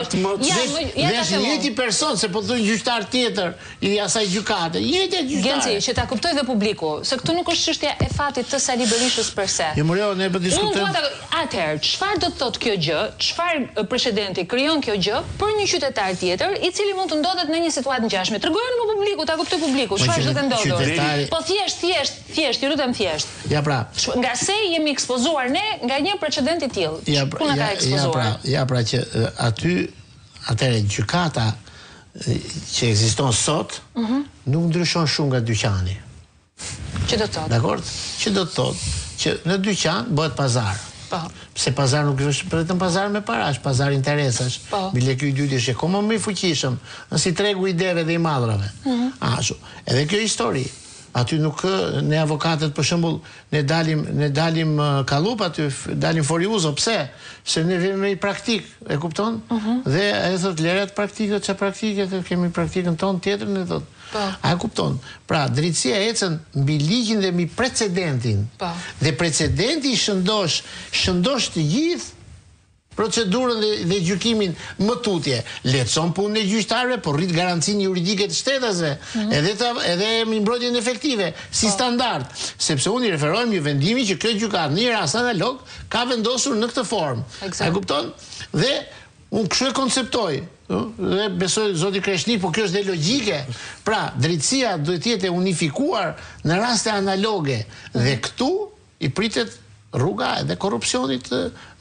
Dhe është njëti person, se po thënë gjyqtar tjetër i asaj gjykate. Njëti gjyqtare. Genci, që ta kuptoj dhe publiku, se këtu nuk është çështja e fatit të Sali Berishës per se. Jo, ne po diskutojmë. Atëherë, çfarë do të thotë kjo gjë? Çfarë precedenti krijon kjo gjë për një qytetar tjetër, i cili mund të ndodhet në një situatë ngjashme? Tregojeni më publiku, ta kuptoj publiku, çfarë do të ndodhë. Po thjesht, ju lutem thjesht. Ja pra. Nga se jemi ekspozuar ne nga një precedent i tillë. Ku na ka ekspozuar? Ja pra që aty atëre gjykata që ekziston sot nuk ndryshon shumë nga dyqani. Që do të thotë? Dakor? Që do të thotë që në dyqan bëhet pazar. Pse pazar nuk është vetëm pazar me parash, pazar interesash. Bile ky i dytë është akoma më i fuqishëm, si tregu i ideve dhe i madhrave. Ashtu. Edhe kjo histori. Aty nuk ne avokatët për shembull ne dalim kallup aty, dalim foriuzo, pse? Se ne vjen me praktik, e kupton? Dhe ai thot leret praktikët, çfarë praktike, kemi praktikën tonë tjetër, ne thot. A e kupton? Pra, drejtësia ecën mbi ligjin dhe mbi precedentin. Dhe precedenti shëndosh të gjithë procedurën dhe gjykimin më tutje. Lehtëson punën e gjyqtarëve, por rrit garancinë juridike të shtetasve, edhe mbrojtjen efektive, si standard. Sepse unë i referohem një vendimi që kjo gjykatë në një rast analog ka vendosur në këtë formë. A e kupton? Dhe unë kështu e konceptoj. Dhe besoj zoti Kreshnik, po kjo është dhe logjike. Pra, drejtësia duhet të jetë unifikuar në raste analoge. Dhe këtu i pritet rruga edhe korrupsionit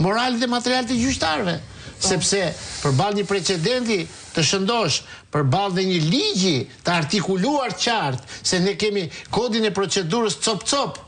moral dhe material të gjyqtarëve. Sepse përballë një precedenti të shëndosh, përballë dhe një ligji të artikuluar qartë, se ne kemi kodin e procedurës cop-cop.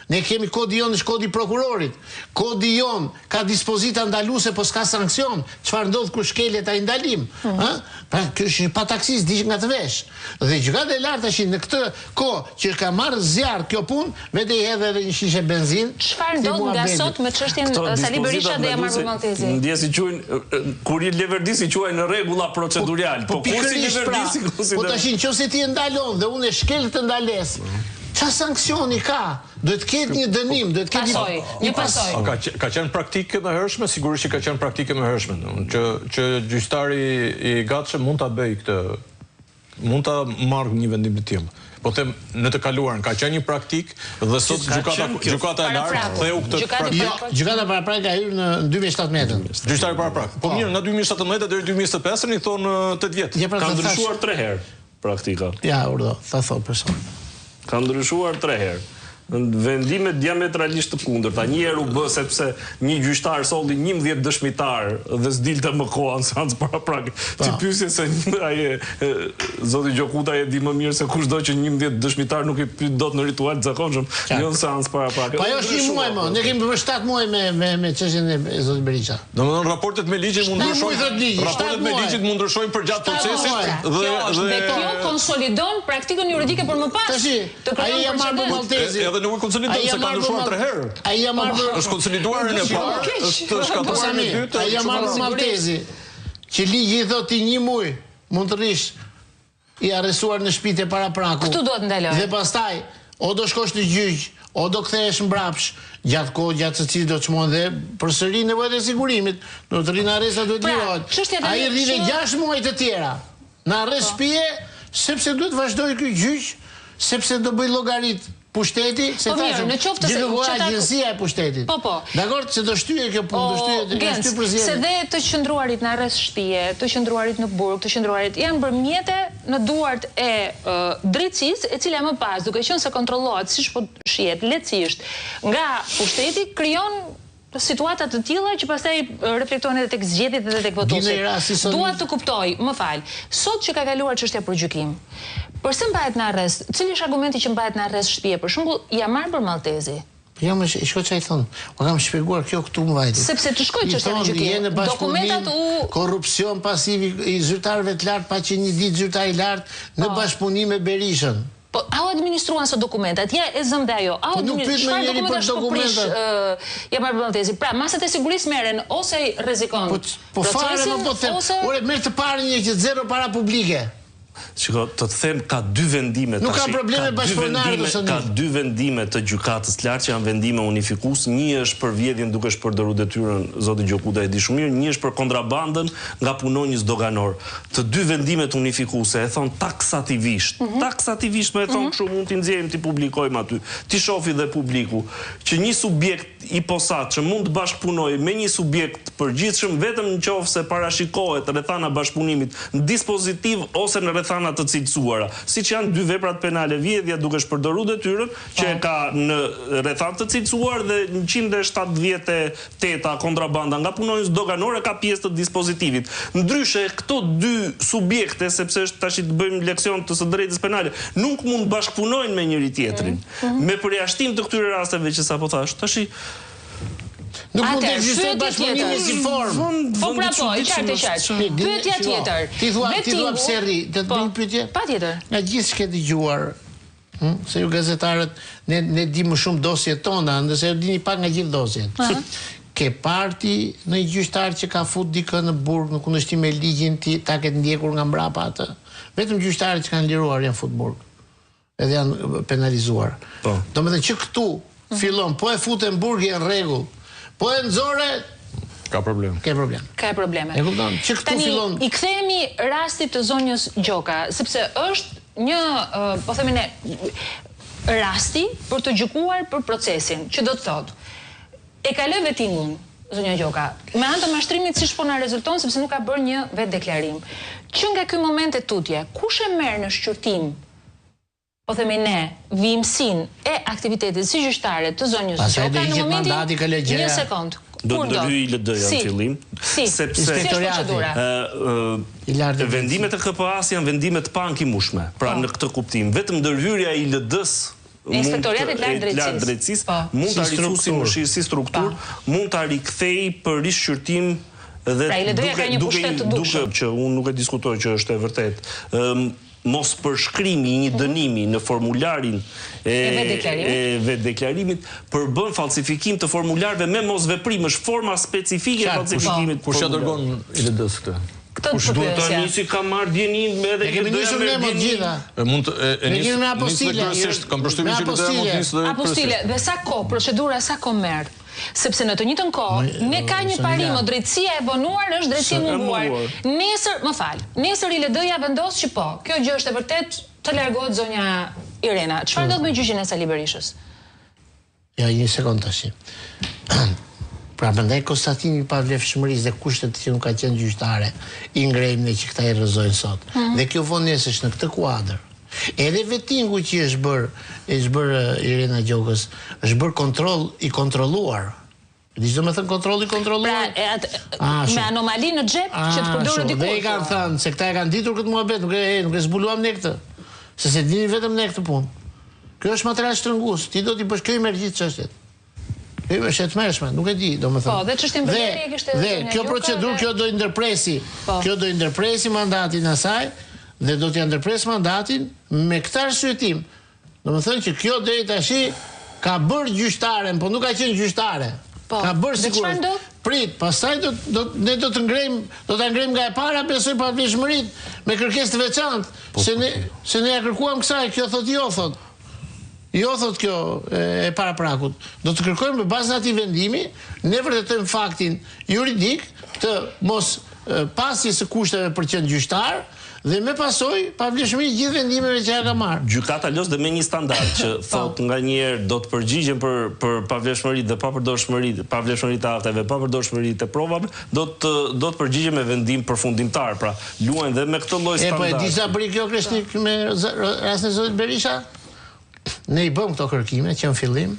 Ne kemi kodi jonë, është kodi prokurorit. Kodi jonë ka dispozita ndaluese, po s'ka sankcion. Çfarë ndodh kur shkelet ai ndalim? Pra, kjo është pa taksis, diq nga të vesh. Dhe gjykata e lartë tash në këtë kohë që ka marrë zjarr kjo punë, vetë i hedh edhe një shishe benzinë. Çfarë ndodh nga sot me çështjen Sali Berisha dhe Jamar Maltezi? Ndjesi quajnë kur i Leverdisi quajnë në rregulla procedurial. Po kur si Leverdisi konsideron? Po tash nëse ti e ndalon dhe unë e shkel të ndales, çfarë sanksioni ka? Duhet të ketë një dënim, duhet të ketë një pasojë. Ka qenë praktike më hershme, sigurisht që ka qenë praktike më hershme, që gjyqtari i gatshëm mund ta bëj këtë, mund ta marrë një vendim të tillë. Po them në të kaluarën ka qenë një praktik dhe sot gjykata e lartë theu këtë praktik. Gjykata paraprak ka hyrë në 2017. Gjyqtari paraprak. Po mirë, nga 2017 deri 2025 i thonë 8 vjet. Ka ndryshuar 3 herë praktika. Ja, urdhë, tha thot person. Ka ndryshuar 3 herë. Vendime diametralisht të kundërta. Një herë u bë sepse një gjyqtar solli 11 dëshmitar dhe s'dilte më koha në seancë paraprak. Ti pyesje se ai zoti Gjokuta e di më mirë se kushdo që 11 dëshmitar nuk i pyet dot në ritual të zakonshëm, jo në seancë paraprak. Po ajo është një muaj më, ne kemi për 7 muaj me çështjen e zotit Berisha. Domethënë raportet me ligjin mund ndryshojnë. Raportet me ligjit mund ndryshojnë për gjatë procesit dhe kjo konsolidon praktikën juridike për më pas. Ai ja marrë Maltezi. Edhe nuk e konsolidon se ka ndryshuar 3 herë. Ai ja marrë është konsoliduar në parë, është shkatëruar në dytë. Ai ja marrë Maltezi. Që ligji i thotë ti një muaj mund të rish i arrestuar në shtëpitë e parapraku. Këtu duhet ndaloj. Dhe pastaj o do shkosh në gjyq, o do kthehesh mbrapsh, gjatë kohë gjatë së cilit do të çmon dhe përsëri nevojat e sigurimit, do të rinë arresta duhet lirohet. Ai rrive 6 muaj të tjera në arrest shtëpie, sepse duhet vazhdoj ky gjyq, sepse do bëj llogarit pushteti, se thashëm, gjithë agjencia e pushtetit. Po. Dakor, se do shtyje kjo punë, do shtyje se dhe të qëndruarit në arrest shtëpie, të qëndruarit në burg, të qëndruarit janë bërë mjete në duart e drejtësisë, e cila më pas, duke qenë se kontrollohet siç po shihet lehtësisht nga pushteti, krijon situata të tilla që pastaj reflektohen edhe tek zgjedhjet dhe tek votuesit. Dua të kuptoj, më fal, sot që ka kaluar çështja për gjykim, përse mbahet në arrest? Cili është argumenti që mbahet në arrest shtëpie? Për shembull, Jamar Maltezi. Jo, më shkoj çaj thon. Po kam shpjeguar kjo këtu mbajti. Sepse të shkoj çështja në gjykim. Dokumentat korrupsion pasiv i zyrtarëve të lartë, pa që një ditë zyrtar i lartë në bashkëpunim me Berishën. Po, au administruan së dokumentat, ja e zëm dhe ajo, au administruan çfarë dokumentat Jamar Maltezi. Pra, masat e sigurisë merren ose rrezikon procesin, ose merr të parë një që zero para publike. Shiko, të them ka dy vendime. Nuk ka probleme bashkëpunëtarë të Ka dy vendime të gjykatës lartë që janë vendime unifikues. Një është për vjedhjen duke shpërdoruar detyrën, zoti Gjokuda e di shumë mirë, një është për kontrabandën nga punonjës doganor. Të dy vendimet unifikuese e thon taksativisht. Taksativisht më e thon kështu, mund t'i nxjerrim, t'i publikojmë aty. Ti shofi dhe publiku që një subjekt i posaçëm mund të bashkëpunojë me një subjekt përgjithshëm vetëm nëse parashikohet rrethana bashkëpunimit në dispozitiv ose në rrethana të cilësuara, siç janë dy veprat penale, vjedhja duke shpërdoruar detyrën, që e ka në rrethan të cilësuar, dhe 178 kontrabanda nga punonjës doganore ka pjesë të dispozitivit. Ndryshe, këto dy subjekte, sepse është tash të bëjmë leksion të së drejtës penale, nuk mund bashkëpunojnë me njëri tjetrin. Me përjashtim të këtyre rasteve që sapo thash, tash nuk mund të ekzistojë bashkëpunimi si formë. Po pra po, i qartë. Pyetja tjetër. Ti thua pse rri, të të bëjmë pyetje? Patjetër. Nga gjithë që ke dëgjuar, se ju gazetarët ne di më shumë dosjet tona, ndërsa ju dini pak nga gjithë dosjet. Ke parti në një gjyqtar që ka fut dikë në burg në kundërshtim me ligjin, ti ta ketë ndjekur nga mbrapa atë. Vetëm gjyqtarët që kanë liruar janë fut burg. Edhe janë penalizuar. Domethënë që këtu fillon, po e futen burg janë rregull. Po e nxore ka problem. Ka probleme. E kupton? Që këtu fillon. I kthehemi rastit të zonjës Gjoka, sepse është një, po themi ne, rasti për të gjykuar për procesin, që do të thotë, e ka lë vetingun zonja Gjoka, me anë të mashtrimit siç po na rezulton, sepse nuk ka bërë një vetë deklarim. Që nga ky moment e tutje, kush e merr në shqyrtim, po themi ne, vimësin e aktivitetit si gjyqtare të zonjës Gjoka në momentin një sekond. Do të ndërhyj ILD-ja në fillim, sepse vendimet e KPA-s janë vendimet pa ankimushme. Pra në këtë kuptim, vetëm ndërhyrja e ILD-s Inspektoratit lartë drejtësisë mund ta rifusë si strukturë, mund ta rikthej për rishqyrtim dhe duke që unë nuk e diskutoj që është e vërtet. Mos përshkrimi një dënimi në formularin e vetdeklarimit përbën falsifikim të formularëve me mos veprim, është forma specifike e falsifikimit. Kush ja dërgon ILD-s këtë? Kush duhet të nisi ka marrë djenin edhe kemi nisur ne më gjitha. Mund të nisë me apostile. Kam përshtypjen që ILD-ja mund të nisë dhe apostile. Dhe sa kohë, procedura sa kohë merr? Sepse në të njëjtën kohë ne ka një parim, drejtësia e vonuar është drejtësia e munguar. Nesër ILD-ja vendos që po, kjo gjë është e vërtet, të largohet zonja Irena. Çfarë do të bëjë gjyqi i Sali Berishës? Ja, një sekond tash. Pra prandaj konstatimi i pavlefshmërisë dhe kushtet që nuk ka qenë gjyqtare i ngrejmë ne që këta i rrëzojnë sot. Dhe kjo vonesësh në këtë kuadër. Edhe vetingu që është bërë Irena Gjokës, është bërë kontroll i kontrolluar. Diçdo më thënë kontroll i kontrolluar? Pra, me anomali në xhep që të përdorë diku. Dhe i kanë thënë se këta e kanë ditur këtë muhabet, nuk e zbuluam ne këtë. Se dini vetëm ne këtë punë. Kjo është material shtrëngues. Ti do t'i bësh kjo i merr gjithë çështjet. Kjo është e tmerrshme, nuk e di, domethënë. Po, dhe çështjen e kishte dhe kjo procedurë, kjo do i ndërpresi mandatin e saj. Dhe do t'ja ndërpres mandatin me këtë arsyetim. Domethënë që kjo deri tash ka bërë gjyqtaren, po nuk ka qenë gjyqtare. Ka bërë sigurisht. Prit, pastaj ne do ta ngrejmë nga e para, besoj pavlefshmëritë me kërkesë të veçantë, se ne ja kërkuam kësaj, kjo thotë jo thotë. Jo thotë kjo e paraprakut. Do të kërkojmë në bazë atij vendimi, ne vërtetojmë faktin juridik të mos pasjes së kushteve për qenë gjyqtar. Dhe me pasoj, pavlefshmëri gjithë vendimeve që ka marrë. Gjykata los dhe me një standard që thot nga njerë do të përgjigjen për pavlefshmëritë dhe papërdorshmëritë, pavlefshmëritë të akteve, papërdorshmëritë të provave, do të përgjigjen me vendim përfundimtar. Pra, luajnë dhe me këtë lloj standardi. Po e di sa bëri kjo Kreshnik me rastin e zotit Berisha? Ne i bëm këto kërkime që në fillim,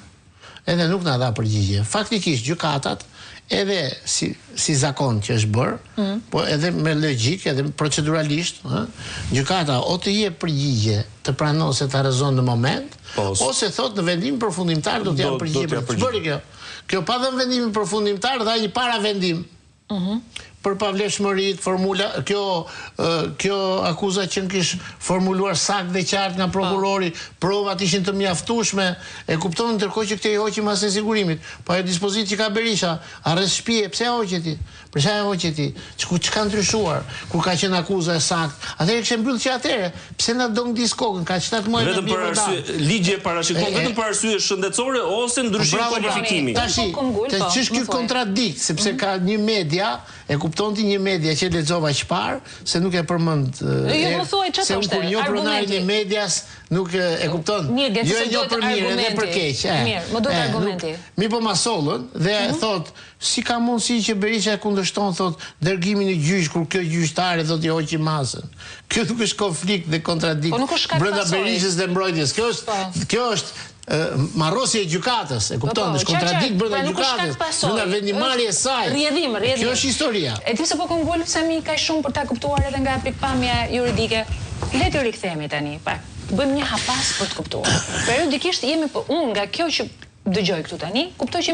edhe nuk na dha përgjigje. Faktikisht gjykatat edhe si zakon që është bërë, po edhe me logjik, edhe proceduralisht, gjykata o të jep përgjigje të pranon se ta rrezon në moment, ose thot në vendim përfundimtar do të jap përgjigje. Ç'bëri kjo? Kjo pa dhënë vendimin përfundimtar dha një para vendim. për pavlefshmëritë, formula, kjo akuza që kish formuluar saktë dhe qartë nga prokurori, provat ishin të mjaftueshme, e kupton, ndërkohë që këtë i hoqi masën e sigurimit. Po ajo dispozitë që ka Berisha, arrest shtëpie, pse hoqe ti? Për çfarë hoqe ti? Çka ndryshuar kur ka qenë akuza e saktë? Atëherë kishte mbyll që atëherë, pse na do ngdis kokën, ka 7 muaj vetëm për arsye ligji e parashikon vetëm për arsye shëndetësore ose ndryshim kualifikimi. Tash, ç'është ky kontradikt, sepse ka një media, e kupton ti, një media që lexova çfarë, se nuk e përmend. Jo, më thuaj çfarë thoshte. Kur një pronarin e medias nuk e kupton. Jo e njoh për mirë edhe për keq. Mirë, më duhet argumenti. Mi po masollën dhe thot, si ka mundësi që Berisha kundërshton, thot, dërgimin në gjyq kur kjo gjyqtare thot i hoqi masën. Kjo nuk është konflikt dhe kontradikt brenda Berishës dhe mbrojtjes. Kjo është marrosje e gjykatës, e kupton, është kontradikt brenda gjykatës, brenda vendimarrjes e saj. Rrjedhim. Kjo është historia. E ti se po këngul Sami kaq shumë për ta kuptuar edhe nga pikpamja juridike. Le të rikthehemi tani, pak. Bëjmë një hapas për të kuptuar. Periodikisht jemi unë nga kjo që dëgjoj këtu tani, kuptoj që